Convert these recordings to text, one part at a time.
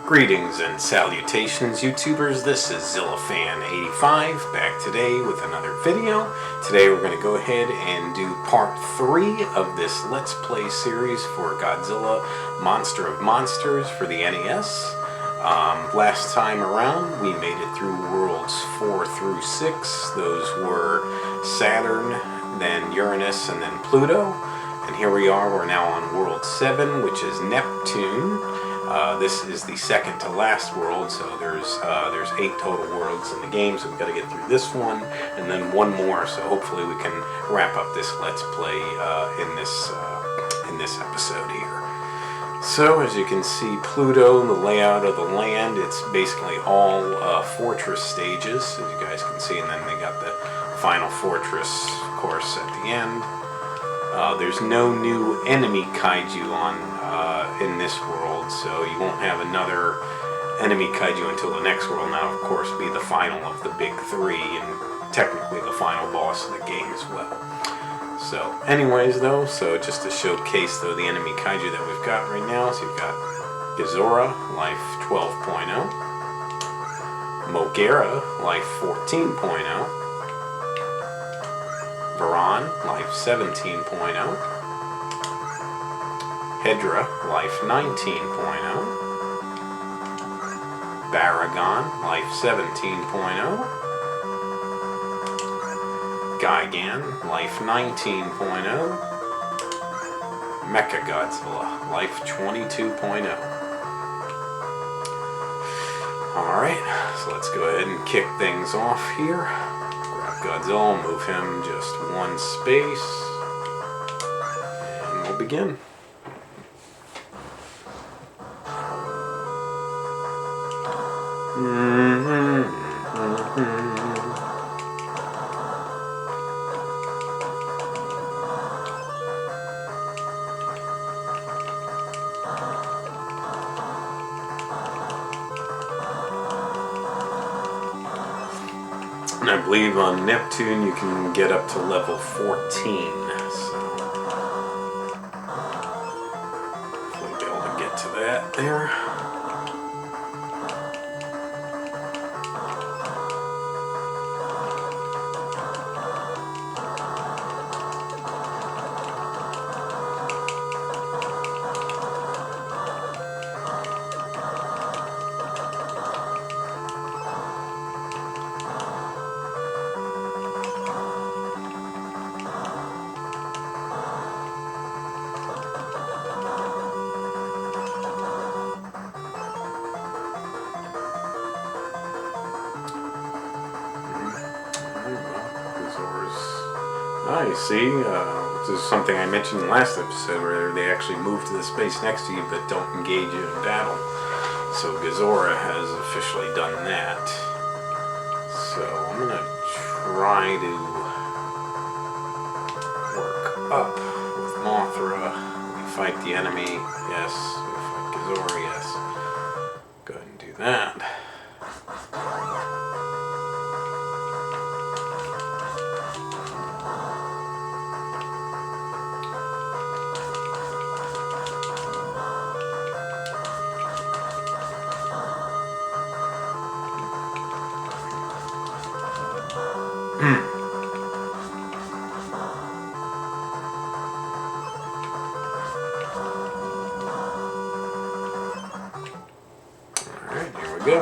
Greetings and salutations, YouTubers. This is ZillaFan85 back today with another video. Today we're going to go ahead and do part 3 of this Let's Play series for Godzilla Monster of Monsters for the NES. Last time around we made it through worlds 4 through 6. Those were Saturn, then Uranus, and then Pluto. And here we are, we're now on world 7, which is Neptune. This is the second to last world, so there's 8 total worlds in the game, so we've got to get through this one, and then one more, so hopefully we can wrap up this Let's Play in this episode here. So, as you can see, Pluto, the layout of the land, it's basically all fortress stages, as you guys can see, and then they got the final fortress, of course, at the end. There's no new enemy kaiju in this world, so you won't have another enemy kaiju until the next world. Now, of course, be the final of the big 3, and technically the final boss of the game as well. So, anyways, though, so just to showcase, though, the enemy kaiju that we've got right now, so you've got Godzilla, life 12.0, Mogera, life 14.0, Varan, life 17.0, Hedra, life 19.0, Baragon, life 17.0, Gigan, life 19.0, Mecha Godzilla, life 22.0. Alright, so let's go ahead and kick things off here. Godzilla, move him just one space, and we'll begin. And I believe on Neptune you can get up to level 14, so hopefully be able to get to that there. You see, this is something I mentioned in the last episode where they actually move to the space next to you but don't engage you in battle. So Godzilla has officially done that. So I'm going to try to work up with Mothra. We fight the enemy, yes. We fight Godzilla, yes. Go ahead and do that. Alright, here we go.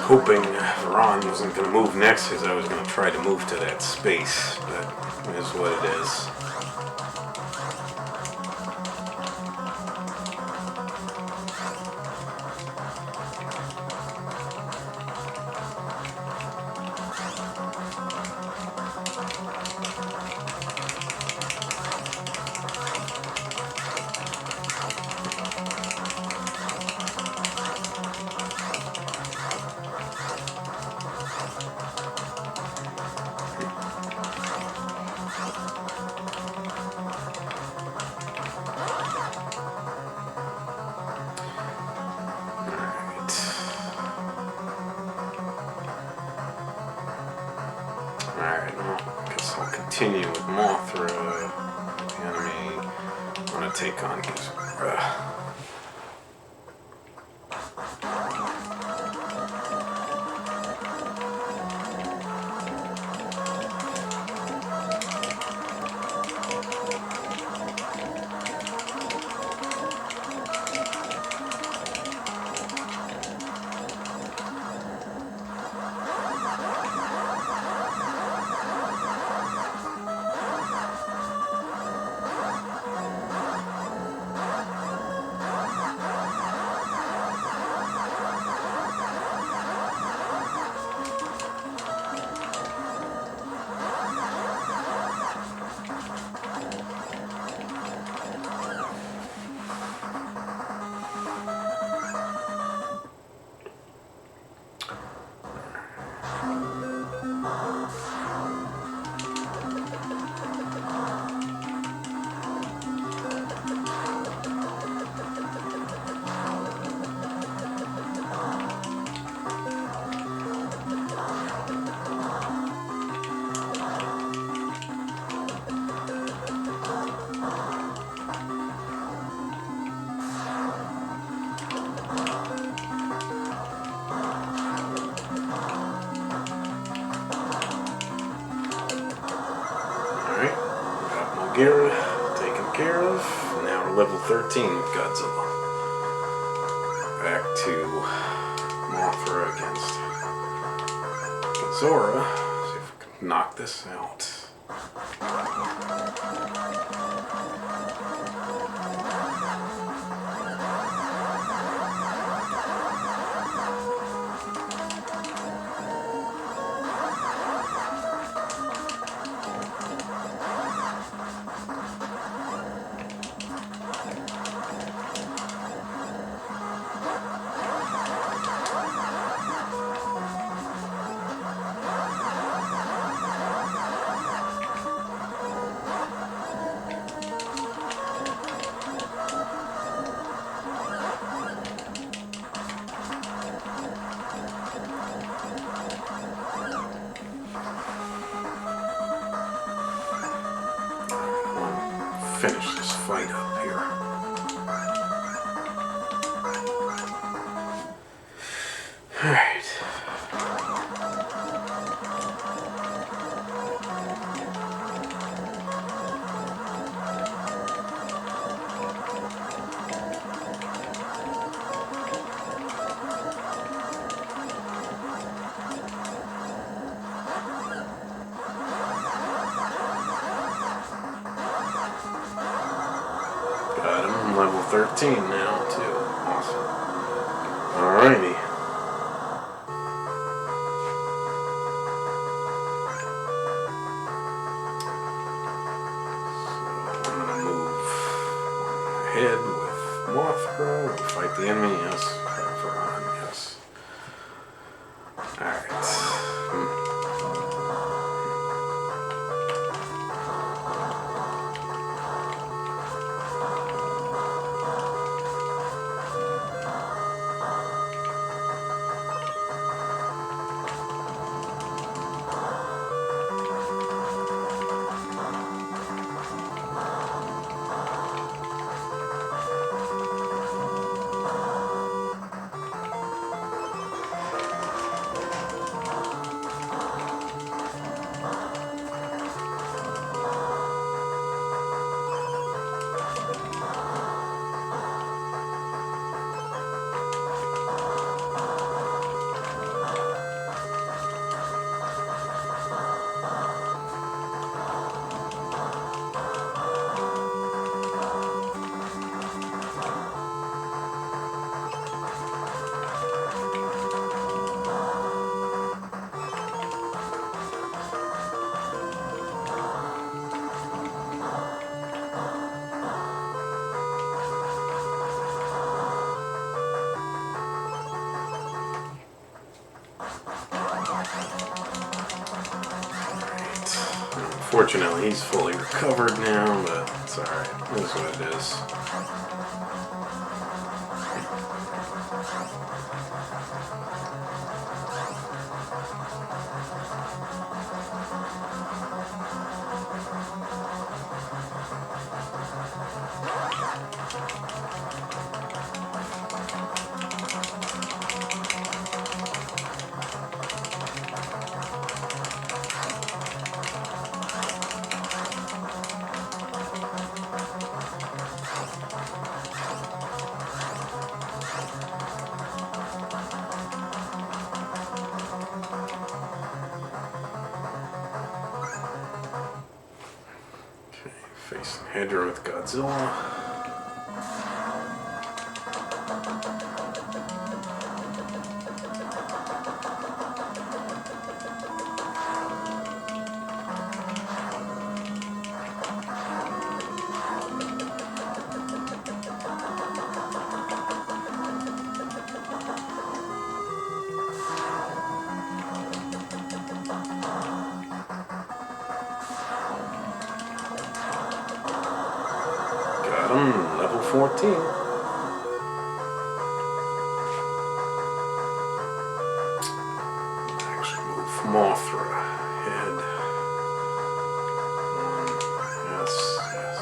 Hoping Varan wasn't going to move next because I was going to try to move to that space, but it is what it is. continue with Mothra, the enemy I'm going to take on Godzilla. Taken care of. Now we're level 13 with Godzilla. Back to Mothra against Godzilla. See if we can knock this out. Finish this fight up here. Alright. Got him. I'm level 13 now, too. Awesome. Alrighty. So, I'm going to move ahead with Mothra. We fight the enemy, yes. For on, yes. Alright. Fortunately, he's fully recovered now, but it's alright. It is what it is. Facing Hedra with Godzilla. Got him, level 14. Actually move Mothra ahead. Yes, yes.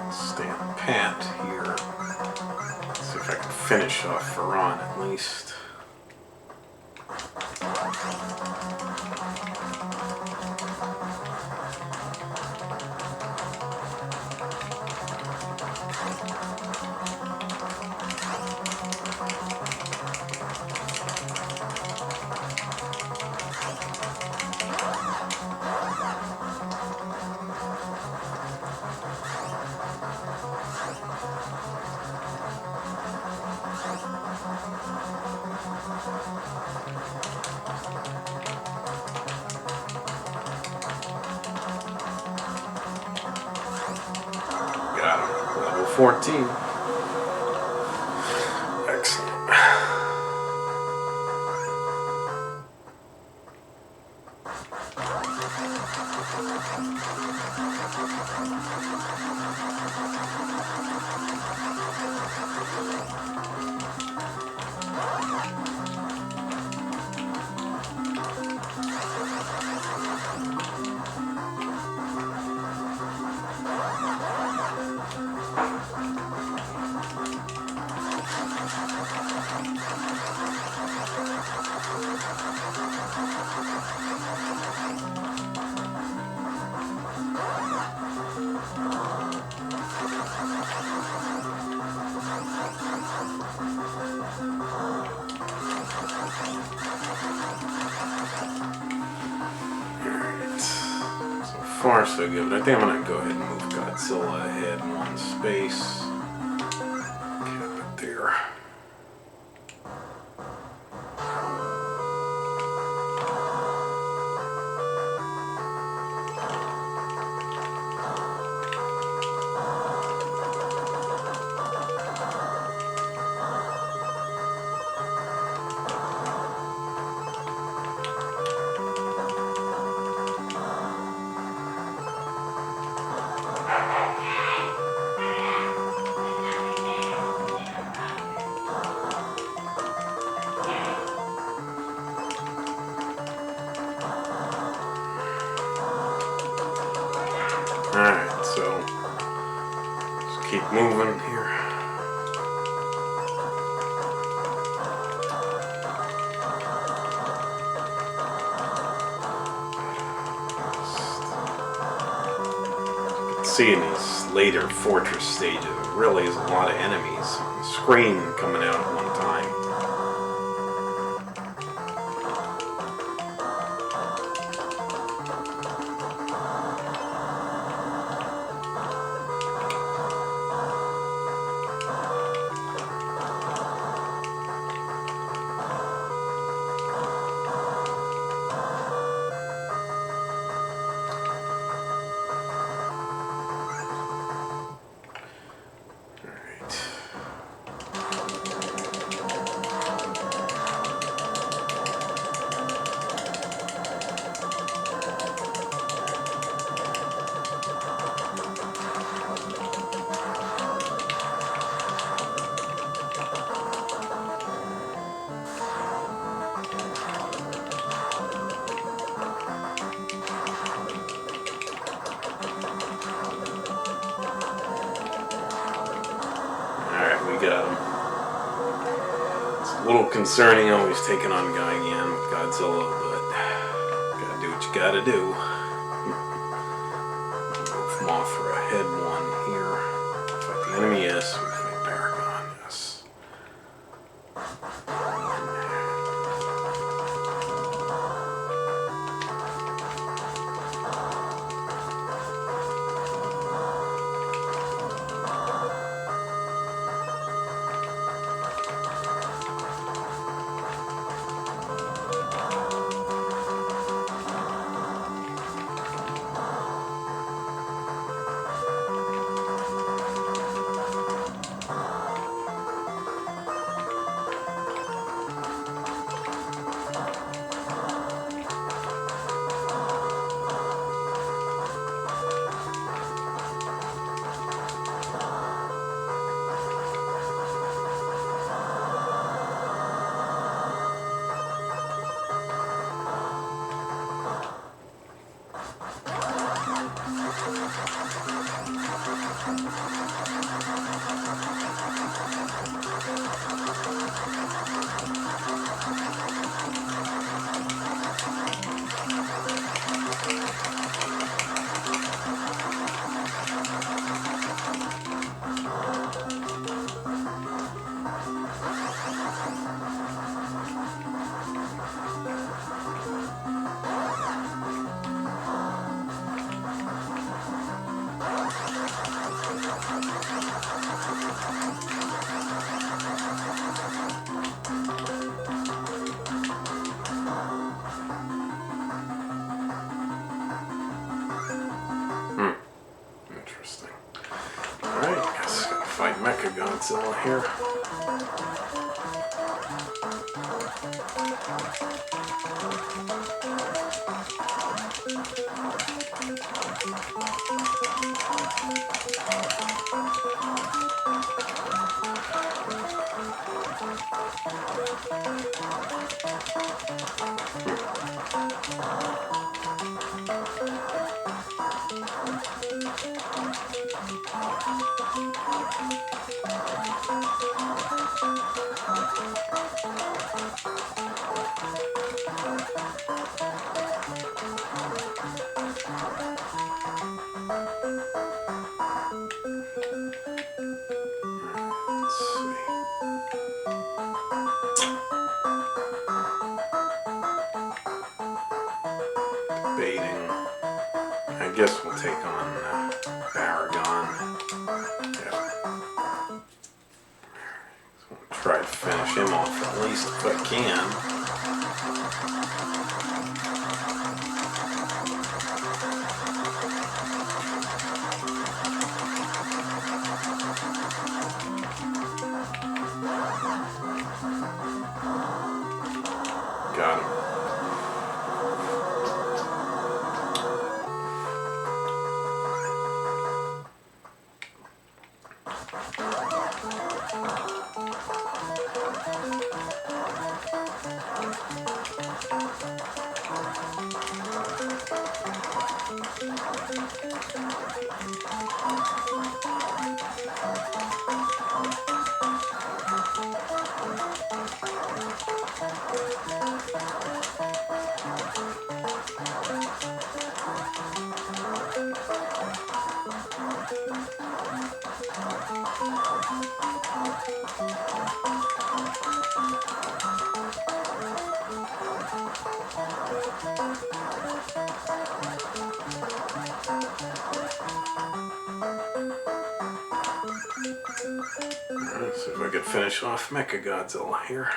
Stand pat here. See if I can finish off Ferran at least. Got him. Level 14. Excellent. Far so good, but I think I'm gonna go ahead and move Godzilla ahead in one space. here. Alright, so just keep moving here. See in these later fortress stages, there really is a lot of enemies. A screen coming out at one time. We got him. It's a little concerning always taking on Guy again with Godzilla, but gotta do what you gotta do. Move Mothra, head one here. Fight the enemy, yes. We fight Paragon, yes. Interesting. Alright, guess gotta fight Mecha Godzilla here. Debating. I guess we'll take on Paragon. Yeah. So finish him off at least if I can. Got him. Let's see if I could finish off Mecha Godzilla here.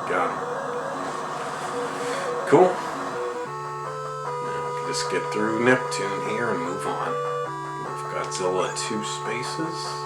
Got him. Cool. Now we can just get through Neptune here and move on. Move Godzilla 2 spaces.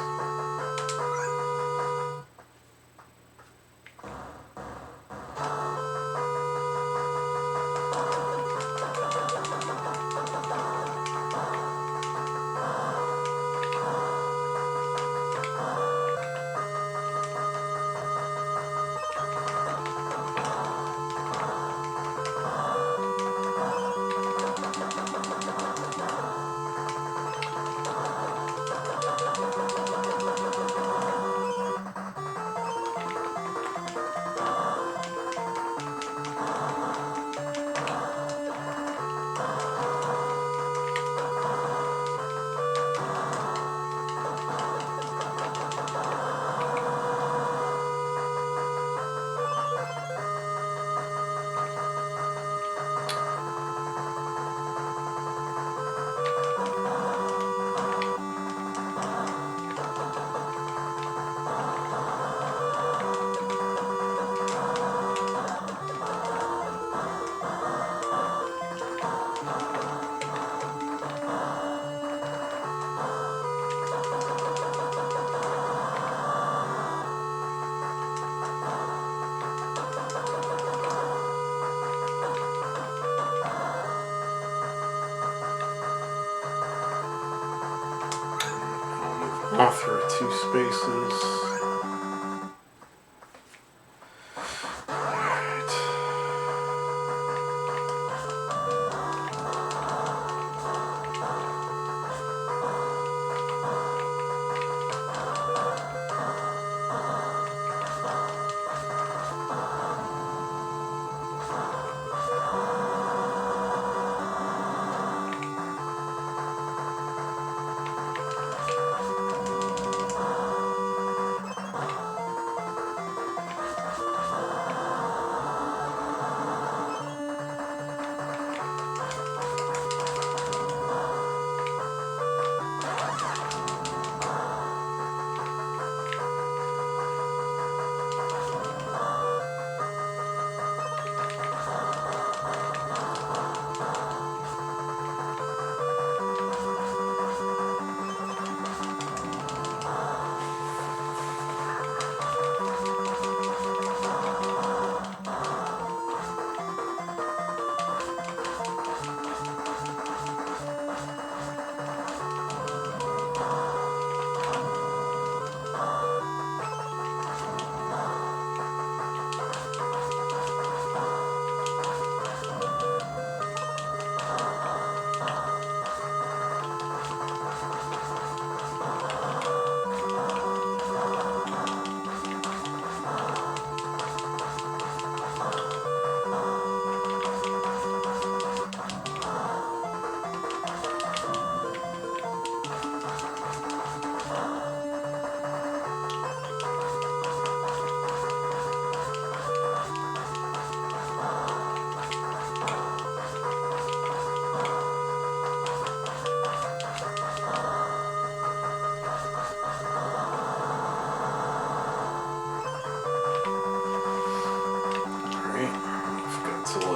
Off through 2 spaces.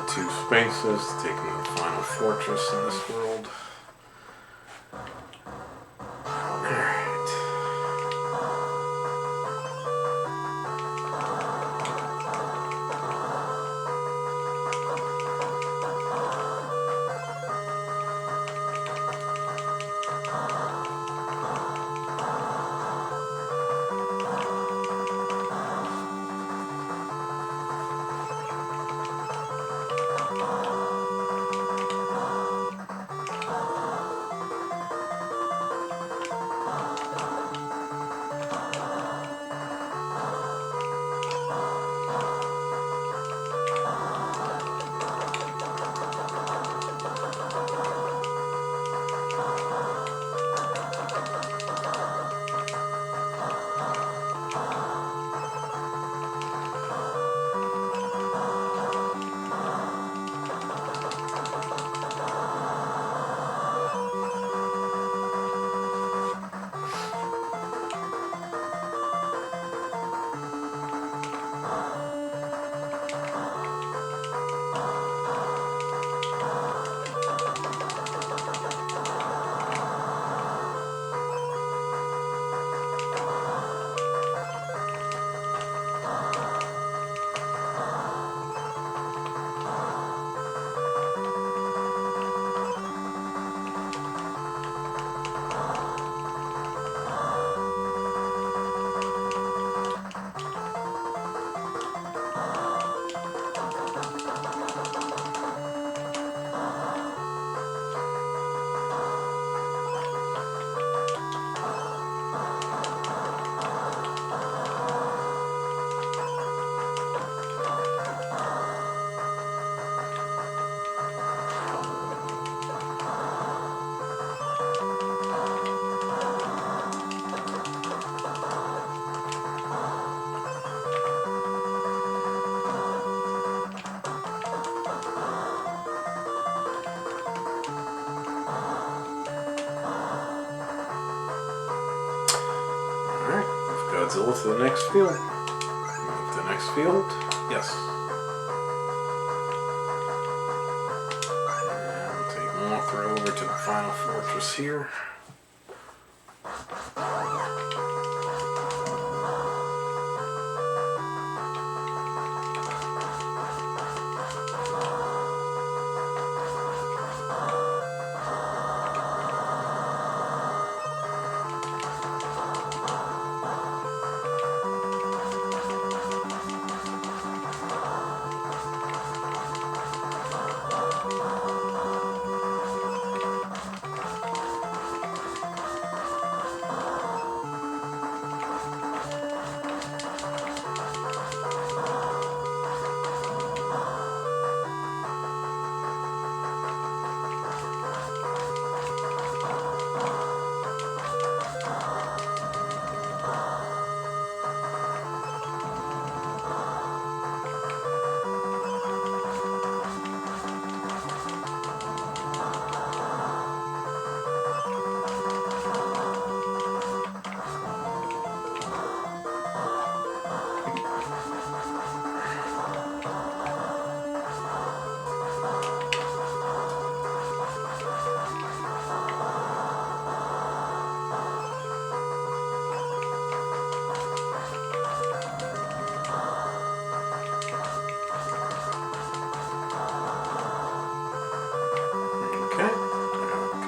2 spaces to take them to the final fortress in this world. Alright. Godzilla to the next field. Move to the next field. Yes. And take Mothra over to the final fortress here.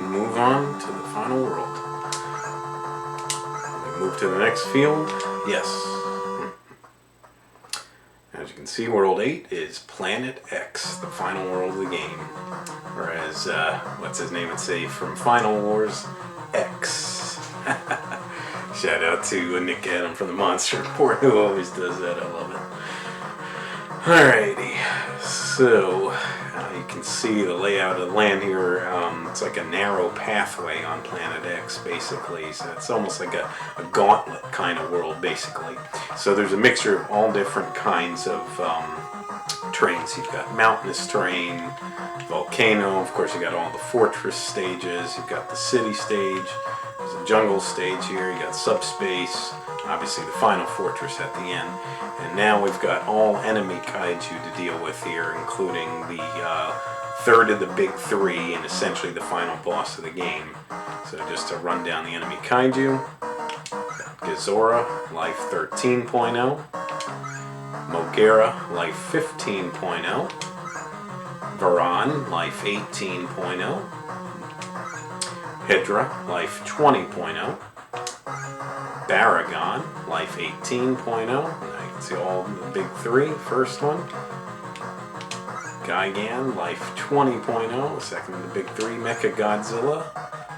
Move on to the final world. We move to the next field. Yes. As you can see, World 8 is Planet X, the final world of the game. Whereas, what's his name would say from Final Wars, X. Shout out to Nick Adam from the Monster Report, who always does that. I love it. Alrighty, so you can see the layout of the land here. It's like a narrow pathway on Planet X, basically. So it's almost like a gauntlet kind of world, basically. So there's a mixture of all different kinds of terrains. You've got mountainous terrain, volcano, of course you got all the fortress stages, you've got the city stage, there's a jungle stage here, you got subspace, obviously the final fortress at the end. And now we've got all enemy kaiju to deal with here, including the third of the big three and essentially the final boss of the game. So just to run down the enemy kaiju: Godzilla, life 13.0. Mogera, life 15.0. Varan, life 18.0. Hydra, life 20.0. Baragon, life 18.0. I can see all the big three. First one. Gigan, life 20.0. Second of the big three. Mecha Godzilla,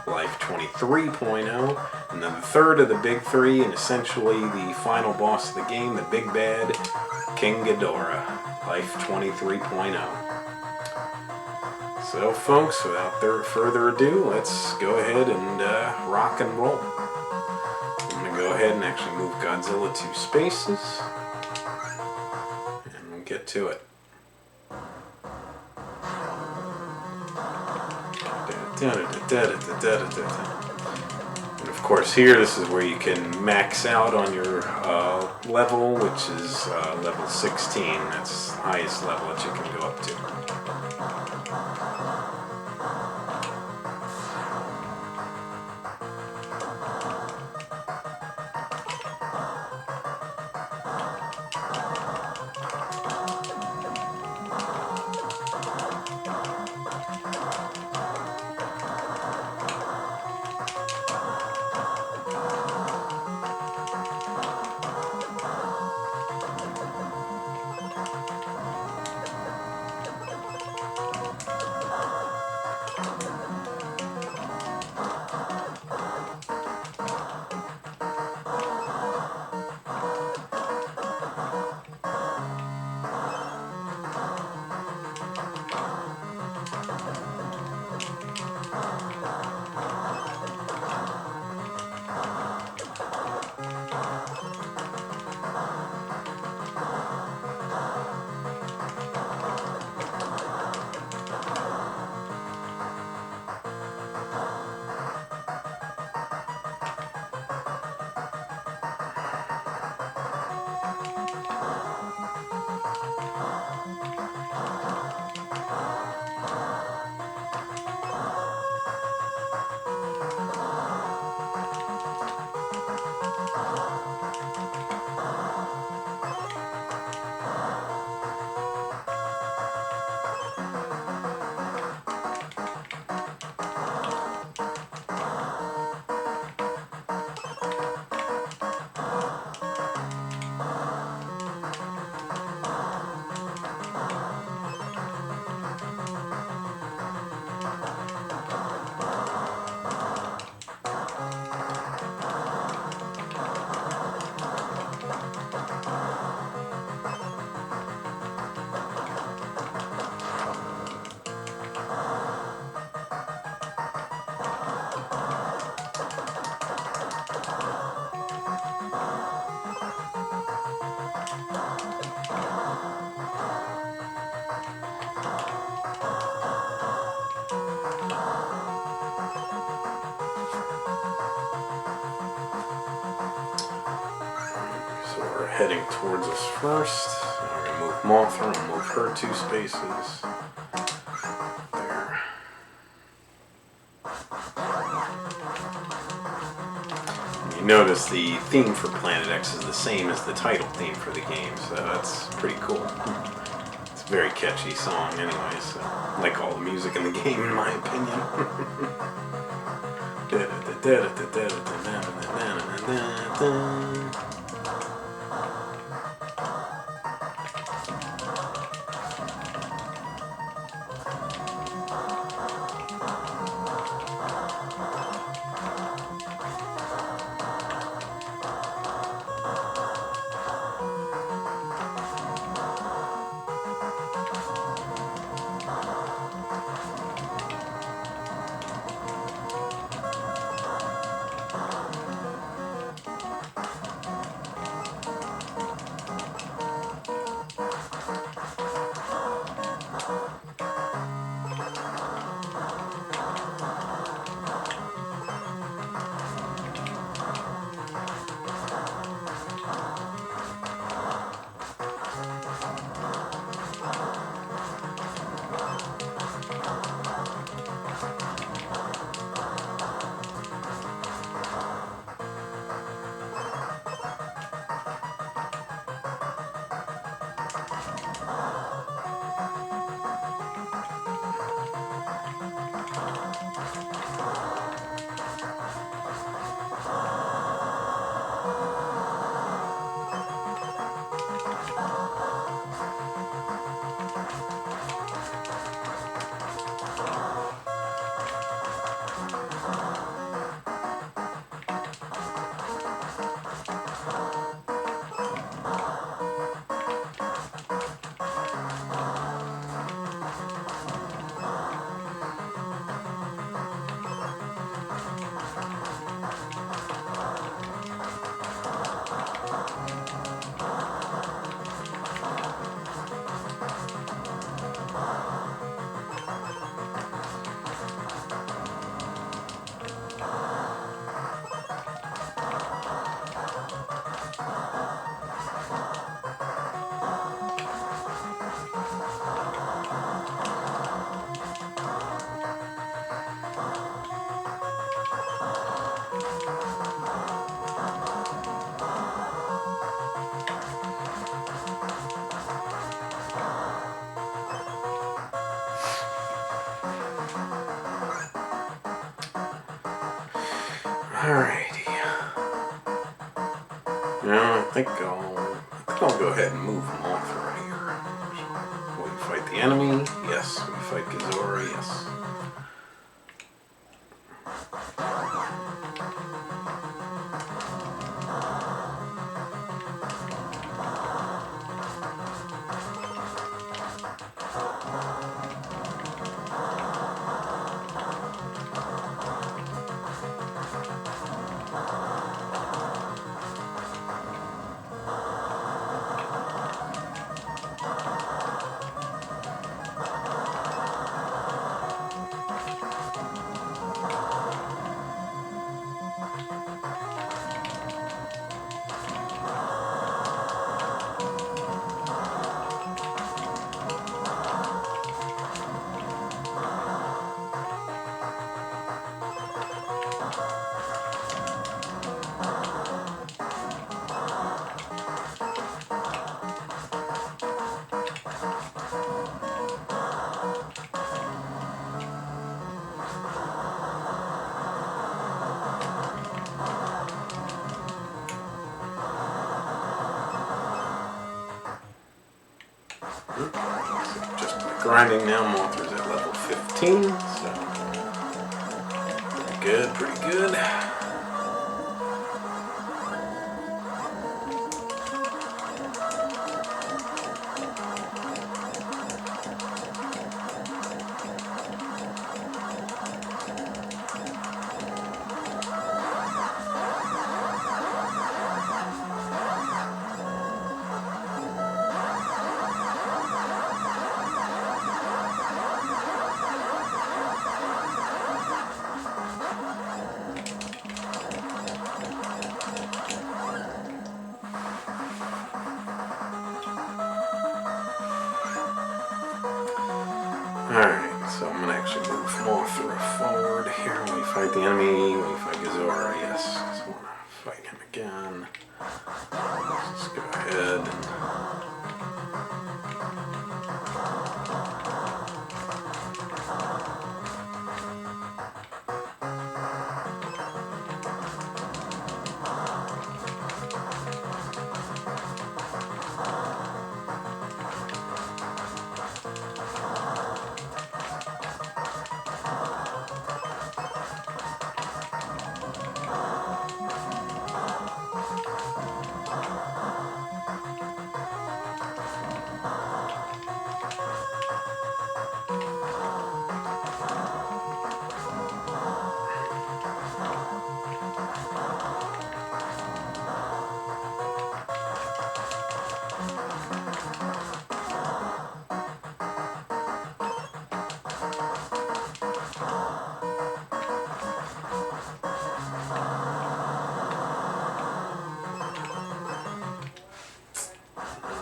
life 23.0. And then the third of the big three, and essentially the final boss of the game, the big bad, King Ghidorah, life 23.0. So folks, without further ado, let's go ahead and rock and roll. I'm going to go ahead and actually move Godzilla 2 spaces, and we'll get to it. And of course here, this is where you can max out on your level, which is level 16. That's the highest level that you can go up to. Heading towards us first. We're going to move Mothra and move her 2 spaces. There. You notice the theme for Planet X is the same as the title theme for the game, so that's pretty cool. It's a very catchy song anyway, so I like all the music in the game in my opinion. Alrighty. Now I think I'll go ahead and move Mothra here. We fight the enemy. Yes. We fight Godzilla. Yes. Just grinding now, Mothra's at level 15, so pretty good, pretty good. Alright, so I'm gonna actually move Mothra forward here when we fight the enemy, when we fight Godzilla, yes. So I wanna fight him again. Let's just go ahead and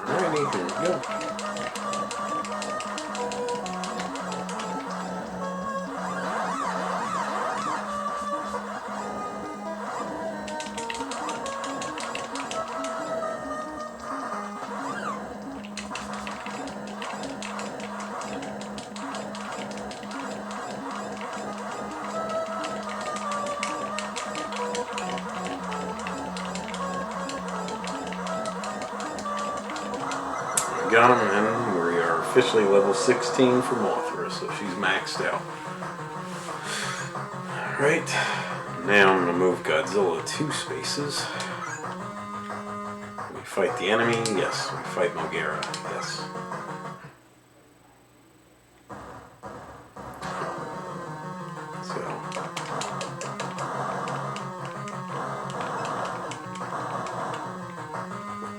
alrighty, here we go. Got him, and we are officially level 16 for Mothra, so she's maxed out. Alright, now I'm going to move Godzilla 2 spaces. We fight the enemy, yes. We fight Mogera, yes.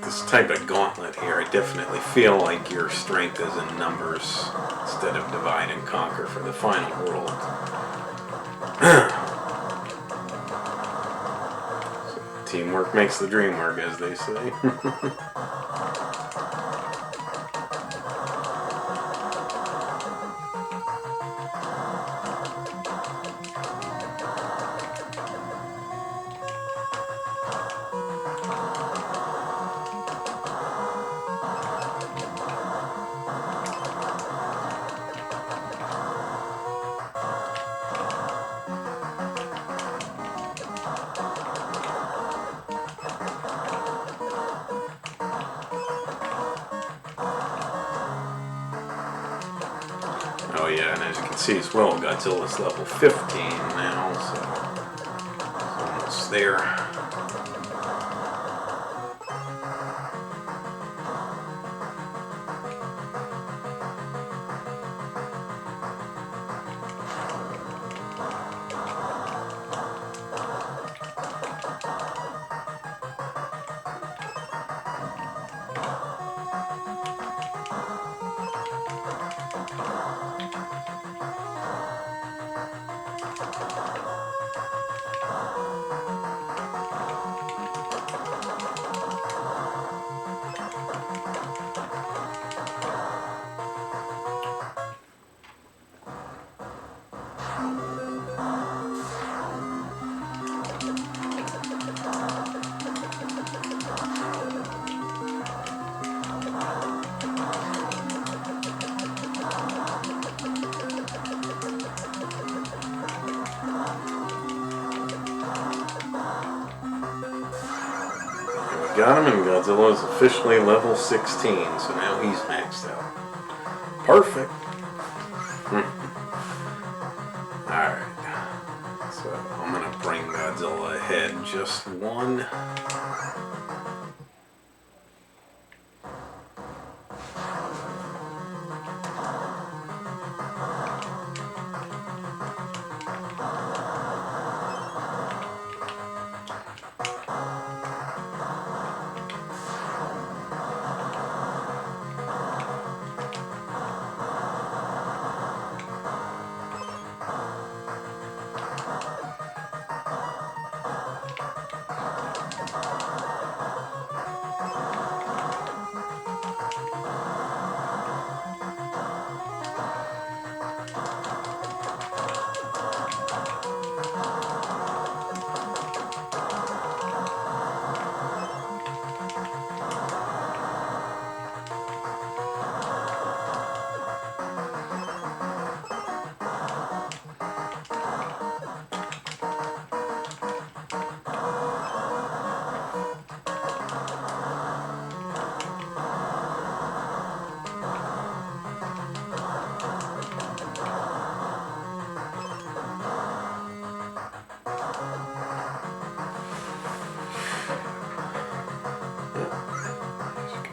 This type of gauntlet here, I definitely feel like your strength is in numbers instead of divide and conquer for the final world. So, teamwork makes the dream work, as they say. yeah, and as you can see as well, Godzilla's level 15 now, so almost there. Got him, and Godzilla is officially level 16, so now he's maxed out. Perfect. Alright, so I'm going to bring Godzilla ahead just one.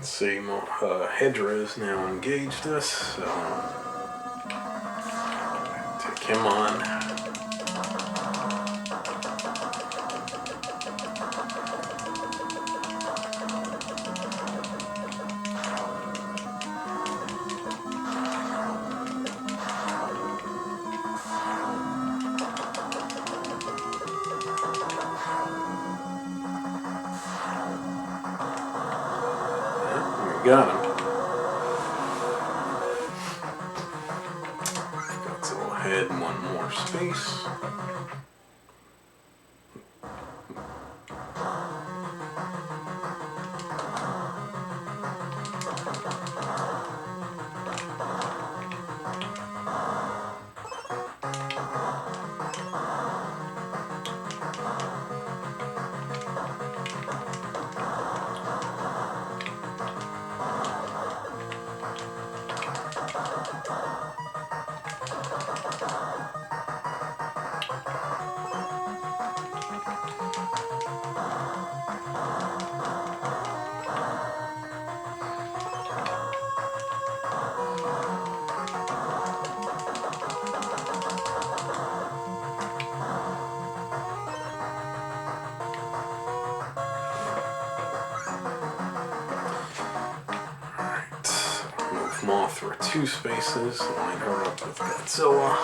See, Hedra is now engaged us, so take him on. Got him. Godzilla head, one more space. Mothra 2 spaces, line her up with Godzilla.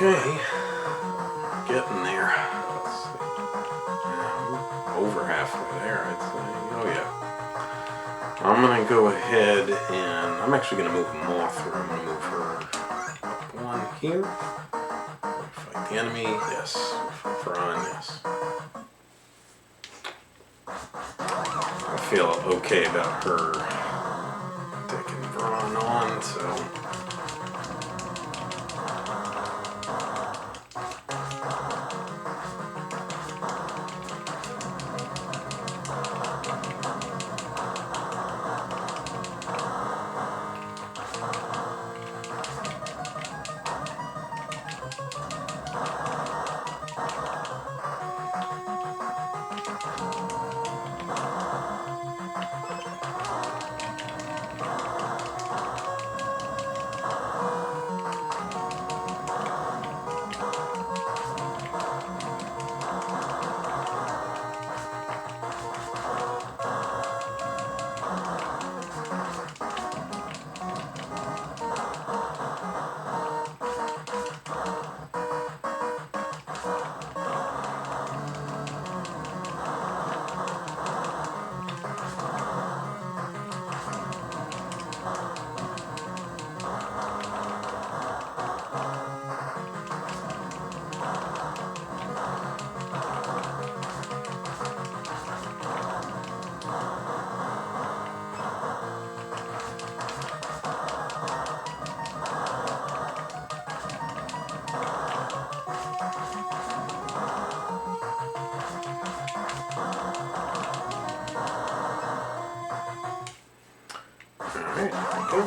Okay, getting there. Let's see. Over halfway there, I'd say. Oh yeah. I'm gonna go ahead and I'm actually gonna move Moth through. I'm gonna move her up one here. Fight the enemy. Yes. Fight for on. Yes. I feel okay about her taking Braun on, so. Alright, there we go.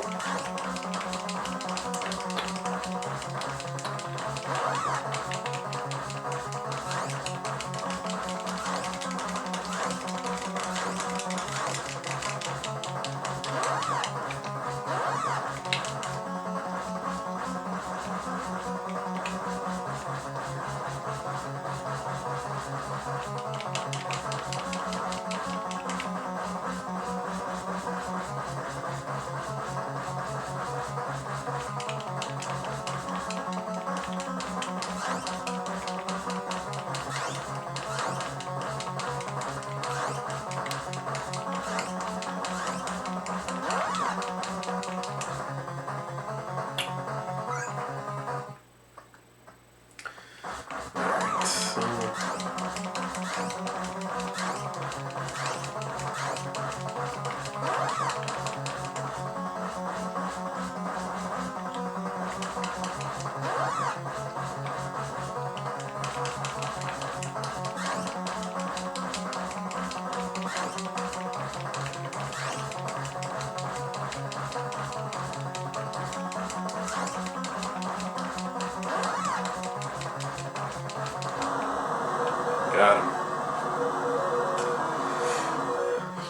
Got him.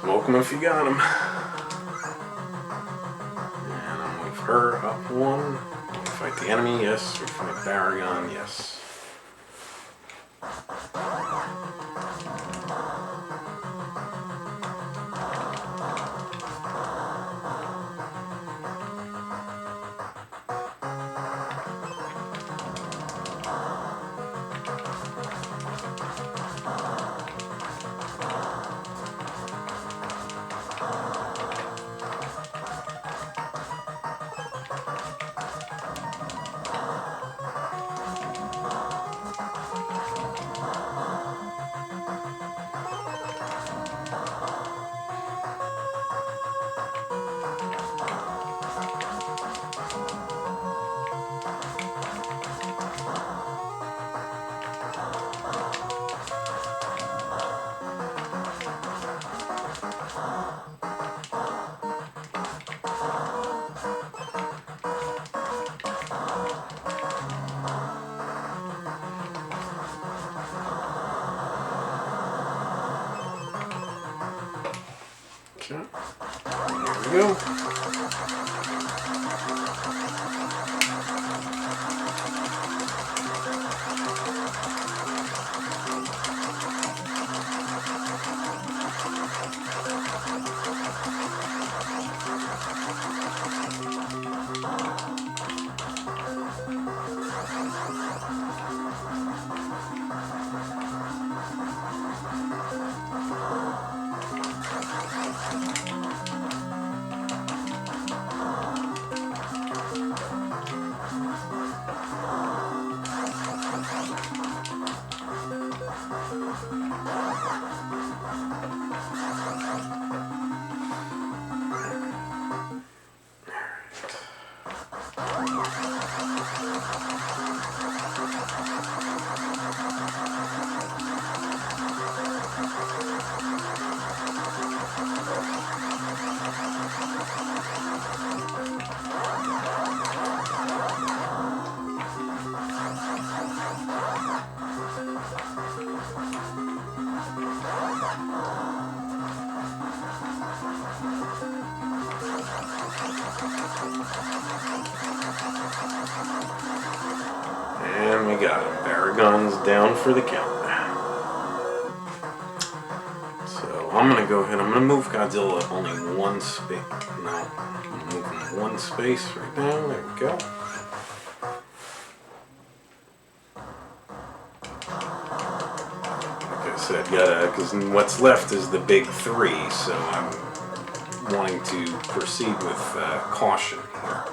Smoke him if you got him. And I'll move her up one. Fight the enemy, yes. We fight Baragon, yes. Okay, here we go. got him. Baragon's down for the count. So I'm gonna go ahead. I'm gonna move Godzilla only one space. No, I'm gonna move him one space right now. There we go. Like I said, because what's left is the big three, so I'm wanting to proceed with caution here.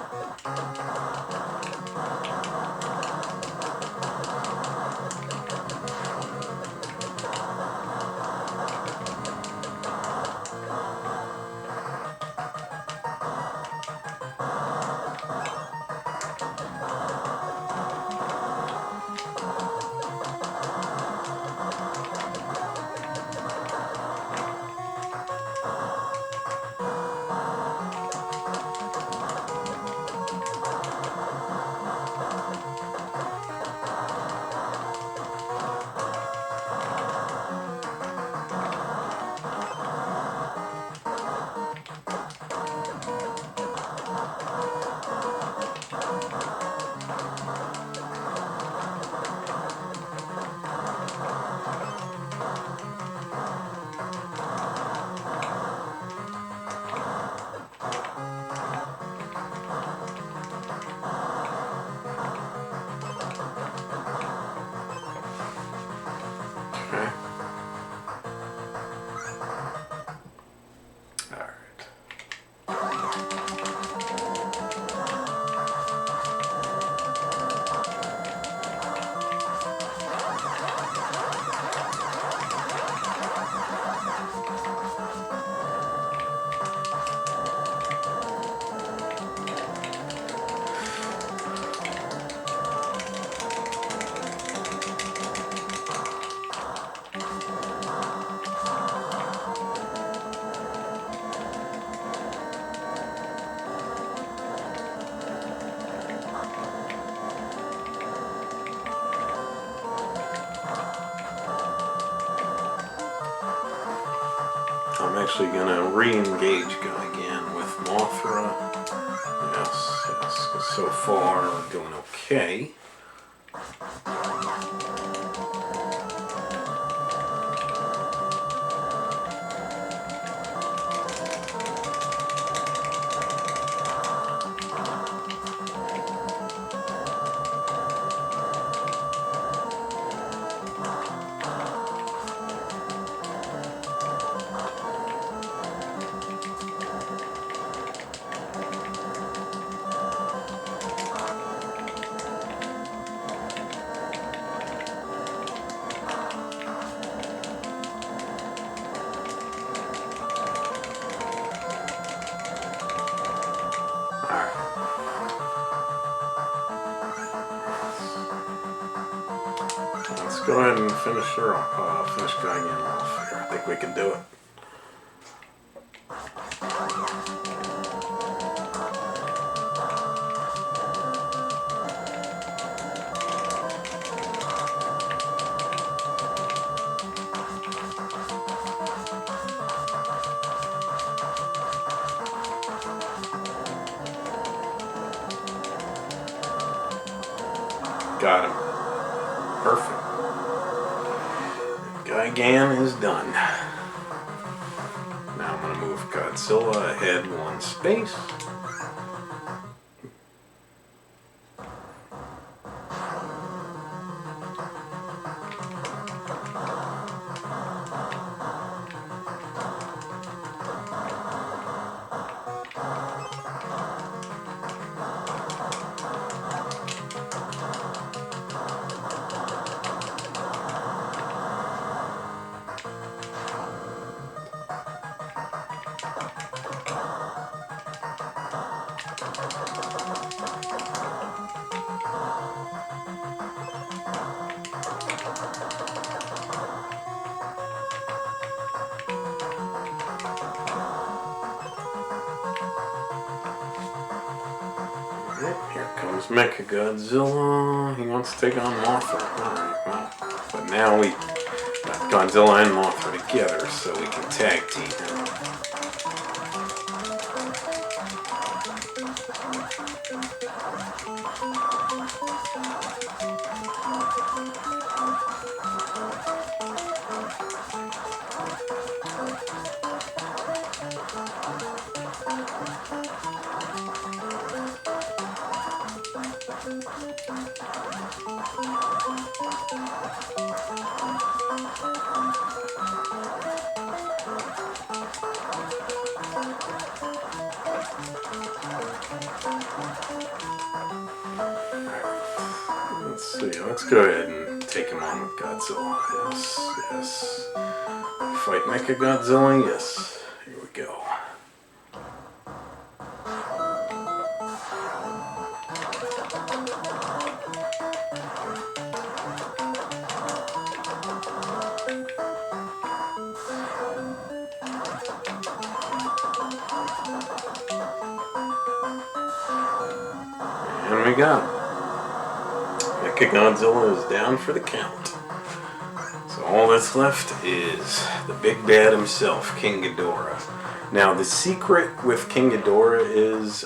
I'm actually going to re-engage again with Mothra. Yes, because so far we're doing okay. Let's go ahead and finish her off. Finish Gigan off here. I think we can do it. Got him. Perfect. Gigan is done. Now I'm going to move Godzilla ahead one space. Here comes Mechagodzilla. He wants to take on Mothra. Alright, well, but now we got Godzilla and Mothra together, so we can tag team him. Let's see. Let's go ahead and take him on with Godzilla. Yes, yes. Fight Mechagodzilla. Yes. Here we go. And we got him. Mechagodzilla is down for the count. So all that's left is the big bad himself, King Ghidorah. Now the secret with King Ghidorah is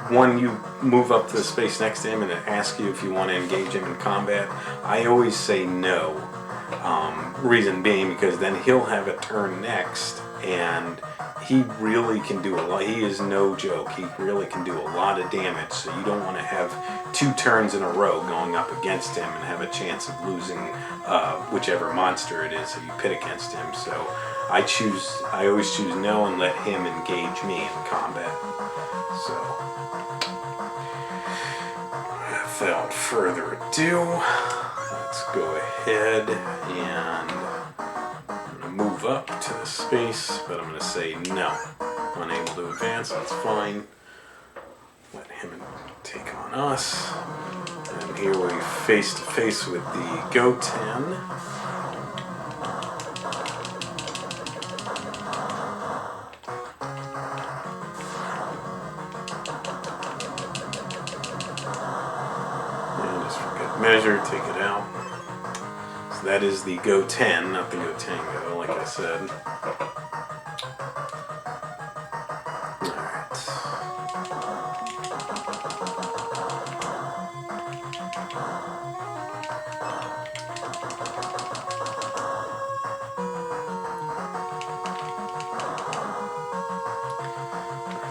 when you move up to the space next to him and it asks you if you want to engage him in combat, I always say no. Reason being because then he'll have a turn next, and he really can do a lot. He is no joke. He really can do a lot of damage, so you don't want to have 2 turns in a row going up against him and have a chance of losing whichever monster it is that you pit against him. So I always choose no and let him engage me in combat. So without further ado, let's go ahead and move up to the space, but I'm going to say no. Unable to advance, that's fine. Let him take on us. And here we're face to face with the Goten. And just for good measure, take it out. So that is the Goten, not the Gotengo, like I said.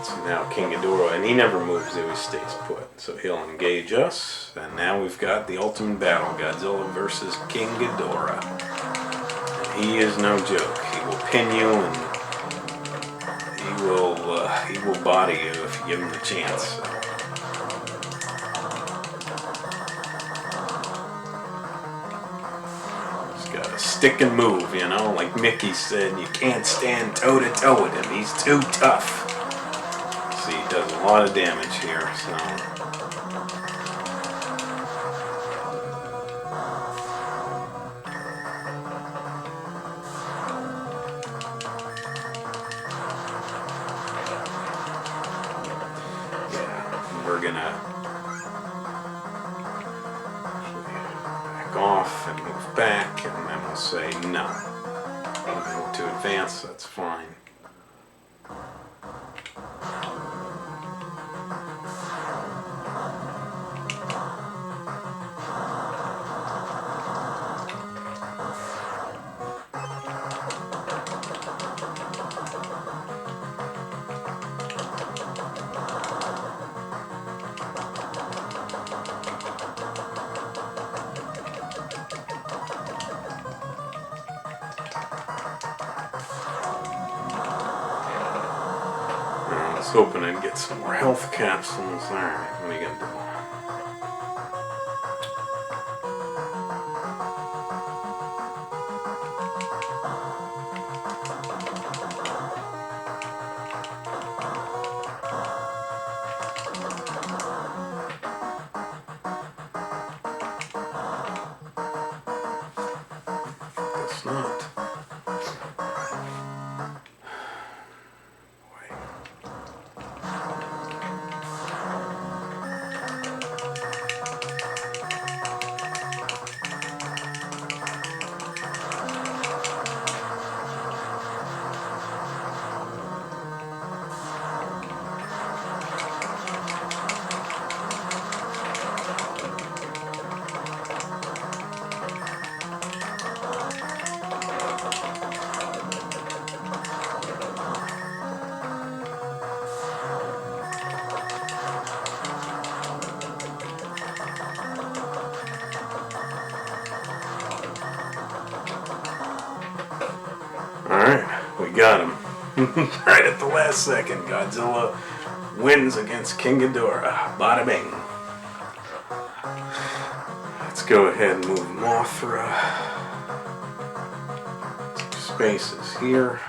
So now King Ghidorah, and he never moves, he always stays put. So he'll engage us, and now we've got the ultimate battle, Godzilla versus King Ghidorah. And he is no joke. He will pin you, and he will body you if you give him the chance. So. Just gotta stick and move, you know, like Mickey said, you can't stand toe to toe with him. He's too tough. See, he does a lot of damage here, so. Yeah, we're gonna back off and move back, and then we'll say no. To advance, that's fine. I was hoping I'd get some more health capsules. Alright, what are you gonna do? Guess not. Alright, we got him. Right at the last second, Godzilla wins against King Ghidorah. Bada bing. Let's go ahead and move Mothra. 2 spaces here.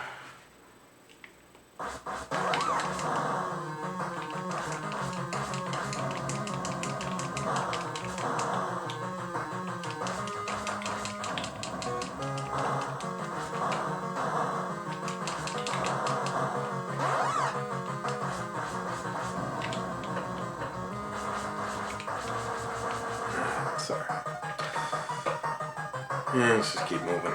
Sorry. Yeah, let's just keep moving.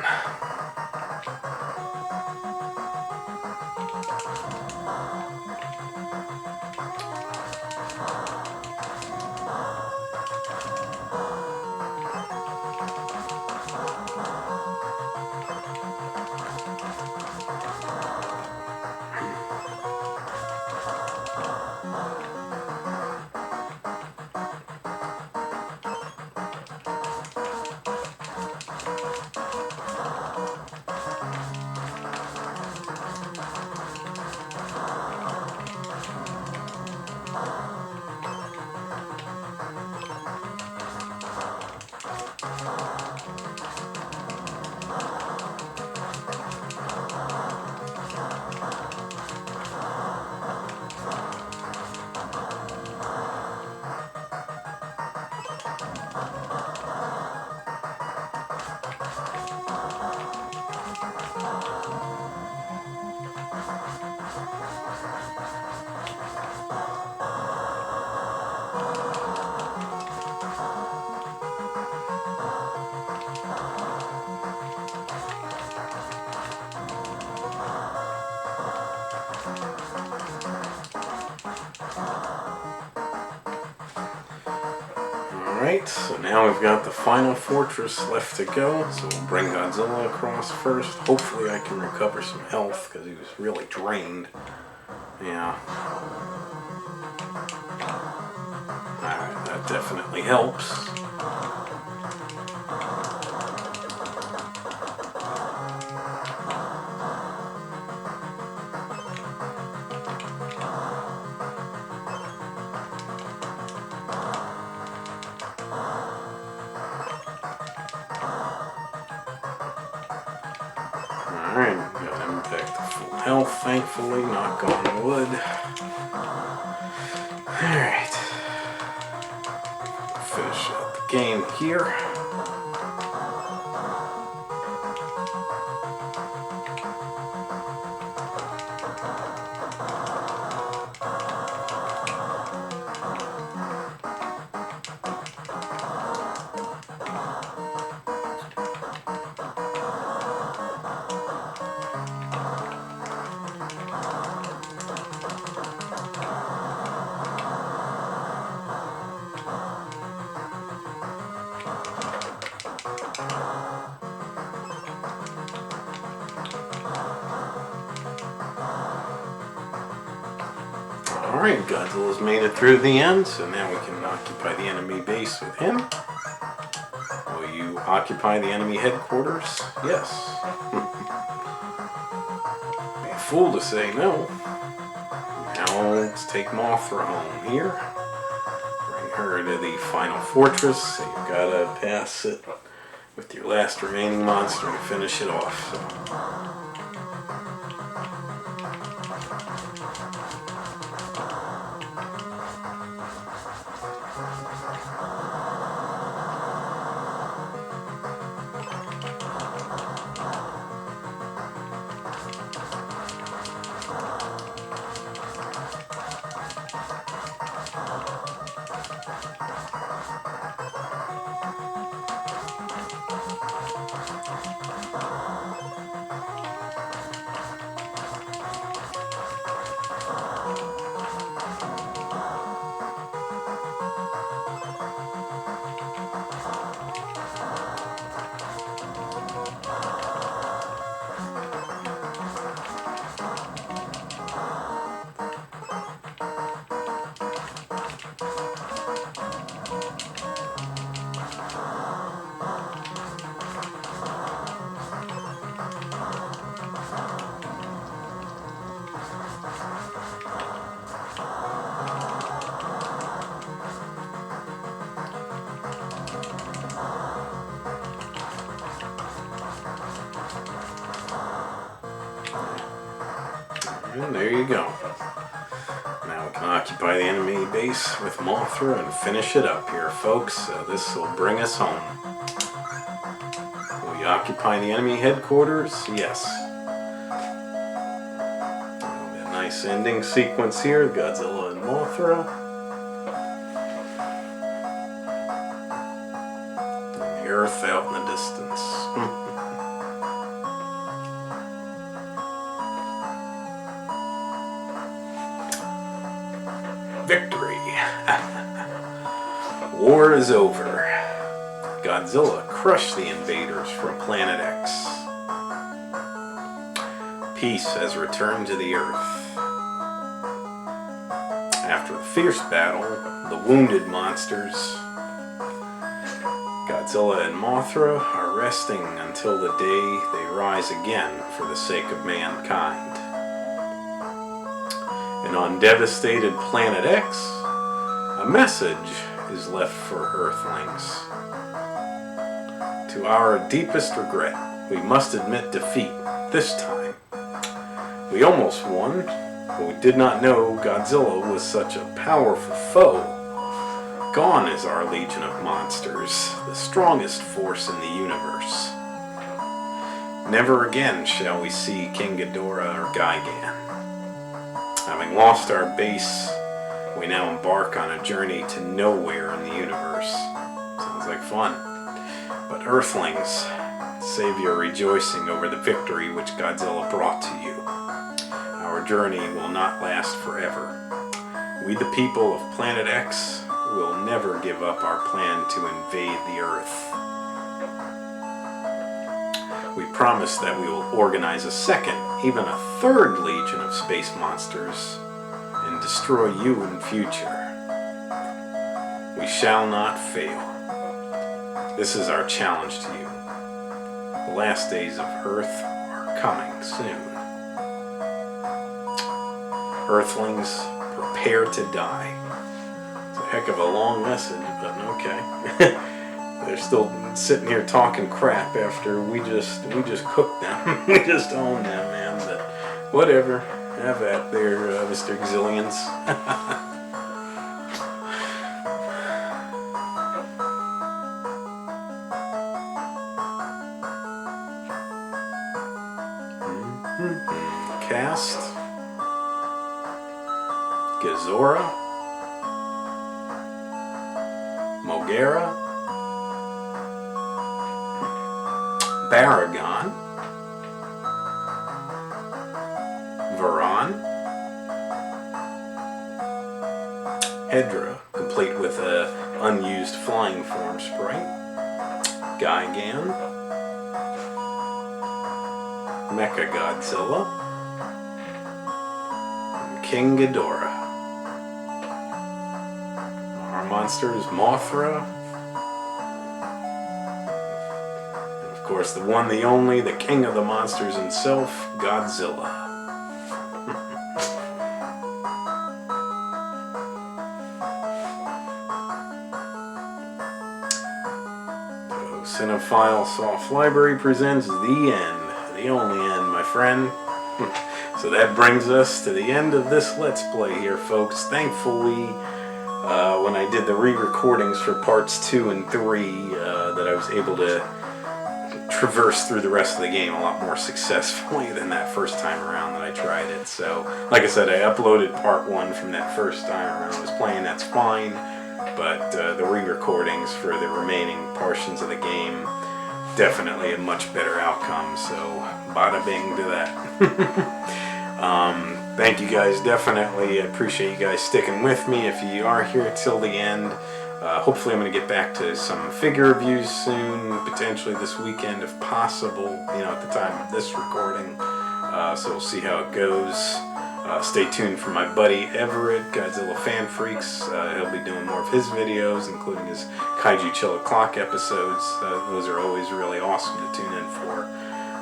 Alright, so now we've got the final fortress left to go, so we'll bring Godzilla across first. Hopefully I can recover some health, because he was really drained. Yeah. Alright, that definitely helps. Alright, got him back to full health, thankfully, knock on wood. Alright. Finish out the game here. Alright, Godzilla's made it through the end, so now we can occupy the enemy base with him. Will you occupy the enemy headquarters? Yes. Be a fool to say no. Now let's take Mothra home here. Bring her to the final fortress, so you've got to pass it with your last remaining monster to finish it off. So. And there you go. Now we can occupy the enemy base with Mothra and finish it up here, folks. This will bring us home. Will we occupy the enemy headquarters? Yes. A nice ending sequence here, Godzilla and Mothra. The Earth out in the distance. Victory! War is over. Godzilla crushed the invaders from Planet X. Peace has returned to the Earth. After the fierce battle, the wounded monsters, Godzilla and Mothra, are resting until the day they rise again for the sake of mankind. And on devastated Planet X, a message is left for Earthlings. To our deepest regret, we must admit defeat this time. We almost won, but we did not know Godzilla was such a powerful foe. Gone is our legion of monsters, the strongest force in the universe. Never again shall we see King Ghidorah or Gigan. Having lost our base, we now embark on a journey to nowhere in the universe. Sounds like fun. But Earthlings, save your rejoicing over the victory which Godzilla brought to you. Our journey will not last forever. We, the people of Planet X, will never give up our plan to invade the Earth. We promise that we will organize a second, even a third legion of space monsters and destroy you in future. We shall not fail. This is our challenge to you. The last days of Earth are coming soon. Earthlings, prepare to die. It's a heck of a long message, but okay. They're still sitting here talking crap after we just cooked them. We just owned them, man. But whatever. Have at there, Mr. Gazillions. Cast. Gazora. Mogera. Baragon. Varan. Hedra, complete with a unused flying form sprite. Gigan. Mecha Godzilla. And King Ghidorah. Our monster is Mothra. And of course, the one, the only, the king of the monsters himself, Godzilla. Cinephile Soft Library presents the end. The only end, my friend. So that brings us to the end of this Let's Play here, folks. Thankfully, when I did the re-recordings for parts 2 and 3, that I was able to traverse through the rest of the game a lot more successfully than that first time around that I tried it. So, like I said, I uploaded part 1 from that first time around I was playing, that's fine. But the re-recordings for the remaining portions of the game, definitely a much better outcome, so bada bing to that. Thank you guys, definitely. I appreciate you guys sticking with me if you are here till the end. Hopefully I'm going to get back to some figure reviews soon, potentially this weekend if possible, at the time of this recording. So we'll see how it goes. Stay tuned for my buddy Everett, Godzilla Fan Freaks. He'll be doing more of his videos, including his Kaiju Chill O'Clock episodes. Those are always really awesome to tune in for.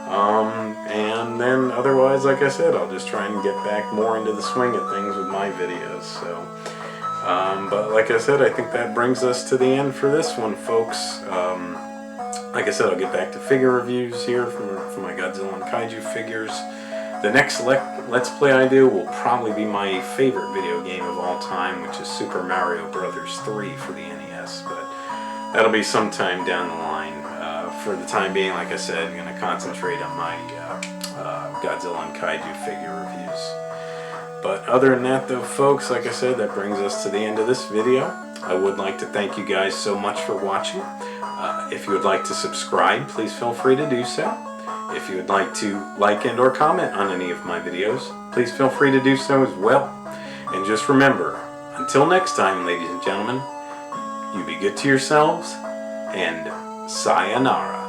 And then otherwise, like I said, I'll just try and get back more into the swing of things with my videos. So, but like I said, I think that brings us to the end for this one, folks. Like I said, I'll get back to figure reviews here for my Godzilla and Kaiju figures. The next Let's Play I do will probably be my favorite video game of all time, which is Super Mario Bros. 3 for the NES, but that'll be sometime down the line. For the time being, like I said, I'm going to concentrate on my Godzilla and Kaiju figure reviews. But other than that, though, folks, like I said, that brings us to the end of this video. I would like to thank you guys so much for watching. If you would like to subscribe, please feel free to do so. If you would like to like and or comment on any of my videos, please feel free to do so as well. And just remember, until next time, ladies and gentlemen, you be good to yourselves, and sayonara.